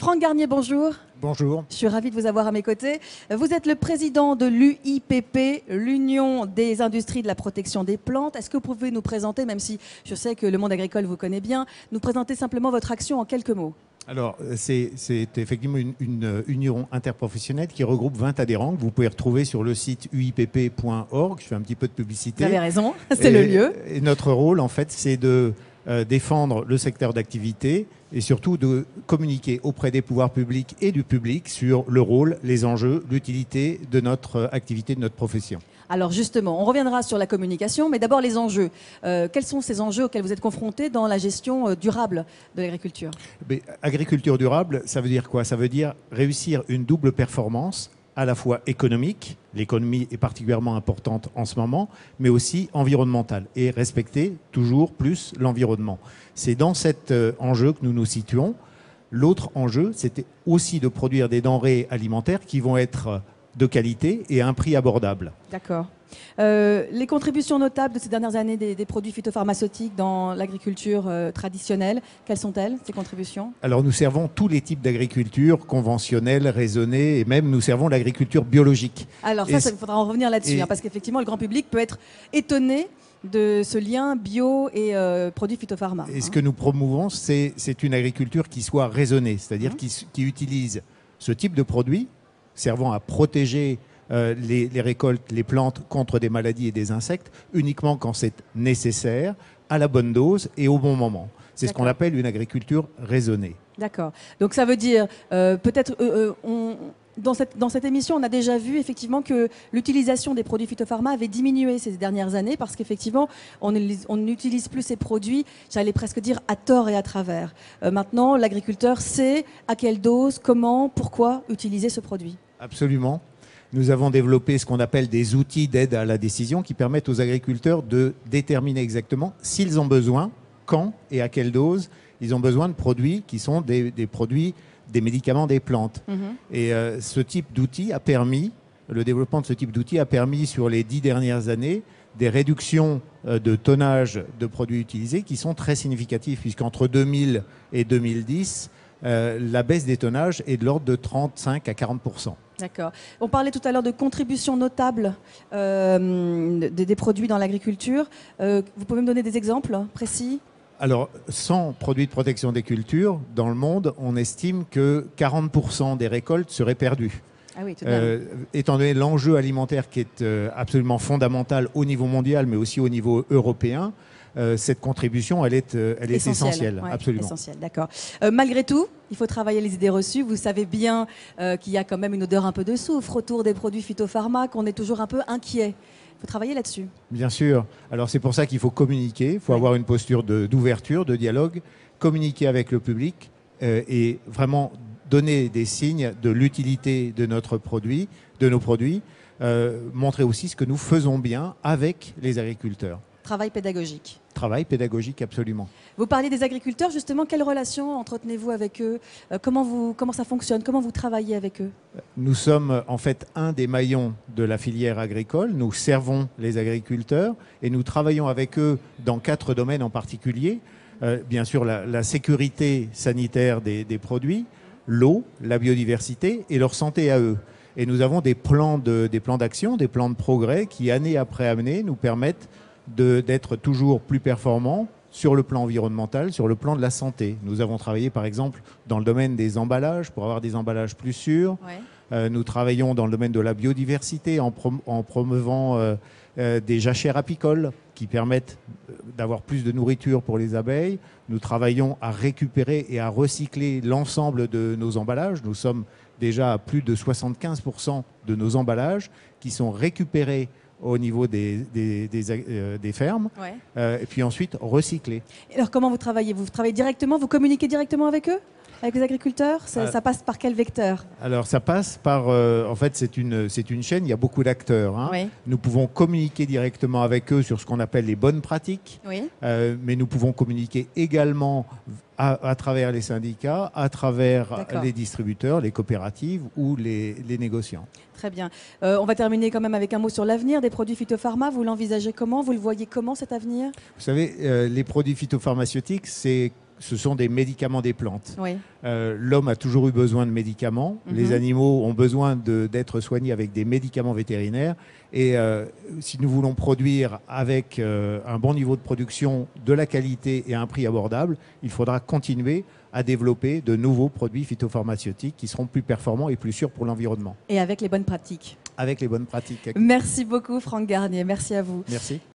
Franck Garnier, bonjour. Bonjour. Je suis ravie de vous avoir à mes côtés. Vous êtes le président de l'UIPP, l'Union des industries de la protection des plantes. Est-ce que vous pouvez nous présenter, même si je sais que le monde agricole vous connaît bien, nous présenter simplement votre action en quelques mots? Alors, c'est effectivement une union interprofessionnelle qui regroupe 20 adhérents que vous pouvez retrouver sur le site uipp.org. Je fais un petit peu de publicité. Vous avez raison, c'est le lieu. Et notre rôle, en fait, c'est de défendre le secteur d'activité et surtout de communiquer auprès des pouvoirs publics et du public sur le rôle, les enjeux, l'utilité de notre activité, de notre profession. Alors justement, on reviendra sur la communication, mais d'abord les enjeux. Quels sont ces enjeux auxquels vous êtes confrontés dans la gestion durable de l'agriculture? Agriculture durable, ça veut dire quoi? Ça veut dire réussir une double performance, à la fois économique, l'économie est particulièrement importante en ce moment, mais aussi environnementale, et respecter toujours plus l'environnement. C'est dans cet enjeu que nous nous situons. L'autre enjeu, c'était aussi de produire des denrées alimentaires qui vont être de qualité et à un prix abordable. D'accord. Les contributions notables de ces dernières années des produits phytopharmaceutiques dans l'agriculture traditionnelle, quelles sont-elles, ces contributions? Alors nous servons tous les types d'agriculture, conventionnelle, raisonnée, et même nous servons l'agriculture biologique. Alors ça, il faudra en revenir là-dessus, parce qu'effectivement, le grand public peut être étonné de ce lien bio et produits phytopharma. Et ce que nous promouvons, c'est une agriculture qui soit raisonnée, c'est-à-dire qui utilise ce type de produits servant à protéger les récoltes, les plantes contre des maladies et des insectes, uniquement quand c'est nécessaire, à la bonne dose et au bon moment. C'est ce qu'on appelle une agriculture raisonnée. D'accord. Donc ça veut dire, peut-être, dans cette émission, on a déjà vu effectivement que l'utilisation des produits phytopharma avait diminué ces dernières années parce qu'effectivement, on n'utilise plus ces produits, j'allais presque dire à tort et à travers. Maintenant, l'agriculteur sait à quelle dose, comment, pourquoi utiliser ce produit. Absolument. Nous avons développé ce qu'on appelle des outils d'aide à la décision qui permettent aux agriculteurs de déterminer exactement s'ils ont besoin, quand et à quelle dose ils ont besoin de produits qui sont des produits, des médicaments des plantes. Et ce type d'outil a permis, le développement de ce type d'outil a permis sur les 10 dernières années des réductions de tonnage de produits utilisés qui sont très significatives puisqu'entre 2000 et 2010, la baisse des tonnages est de l'ordre de 35 à 40%. D'accord. On parlait tout à l'heure de contributions notables des produits dans l'agriculture. Vous pouvez me donner des exemples précis? Alors, sans produits de protection des cultures, dans le monde, on estime que 40% des récoltes seraient perdues. Ah oui, tout de même. Étant donné l'enjeu alimentaire qui est absolument fondamental au niveau mondial, mais aussi au niveau européen, cette contribution, elle est essentielle. Ouais, absolument. Essentielle, d'accord. Malgré tout, il faut travailler les idées reçues. Vous savez bien qu'il y a quand même une odeur un peu de soufre autour des produits phytopharma, qu'on est toujours un peu inquiet. Il faut travailler là-dessus. Bien sûr. Alors c'est pour ça qu'il faut communiquer, il faut avoir une posture d'ouverture, de dialogue, communiquer avec le public et vraiment donner des signes de l'utilité de notre produit, de nos produits, montrer aussi ce que nous faisons bien avec les agriculteurs. Travail pédagogique. Travail pédagogique, absolument. Vous parliez des agriculteurs, justement, quelles relations entretenez-vous avec eux? Comment ça fonctionne? Comment vous travaillez avec eux? Nous sommes en fait un des maillons de la filière agricole. Nous servons les agriculteurs et nous travaillons avec eux dans 4 domaines en particulier. Bien sûr, la sécurité sanitaire des produits, l'eau, la biodiversité et leur santé à eux. Et nous avons des plans d'action, des plans de progrès qui, année après année, nous permettent d'être toujours plus performants sur le plan environnemental, sur le plan de la santé. Nous avons travaillé par exemple dans le domaine des emballages pour avoir des emballages plus sûrs. Nous travaillons dans le domaine de la biodiversité en promouvant des jachères apicoles qui permettent d'avoir plus de nourriture pour les abeilles. Nous travaillons à récupérer et à recycler l'ensemble de nos emballages. Nous sommes déjà à plus de 75% de nos emballages qui sont récupérés au niveau des fermes, et puis ensuite recycler. Alors comment vous travaillez? Vous travaillez directement, vous communiquez directement avec eux? Avec les agriculteurs? Ça passe par quel vecteur? Alors ça passe par, en fait c'est une chaîne, il y a beaucoup d'acteurs. Nous pouvons communiquer directement avec eux sur ce qu'on appelle les bonnes pratiques, mais nous pouvons communiquer également à travers les syndicats, à travers les distributeurs, les coopératives ou les négociants. Très bien. On va terminer quand même avec un mot sur l'avenir des produits phytopharma. Vous l'envisagez comment? Vous le voyez comment cet avenir? Vous savez, les produits phytopharmaceutiques, c'est ce sont des médicaments des plantes. Oui. L'homme a toujours eu besoin de médicaments. Les animaux ont besoin d'être soignés avec des médicaments vétérinaires. Et si nous voulons produire avec un bon niveau de production, de la qualité et à un prix abordable, il faudra continuer à développer de nouveaux produits phytopharmaceutiques qui seront plus performants et plus sûrs pour l'environnement. Et avec les bonnes pratiques. Avec les bonnes pratiques. Merci beaucoup Franck Garnier, merci à vous. Merci.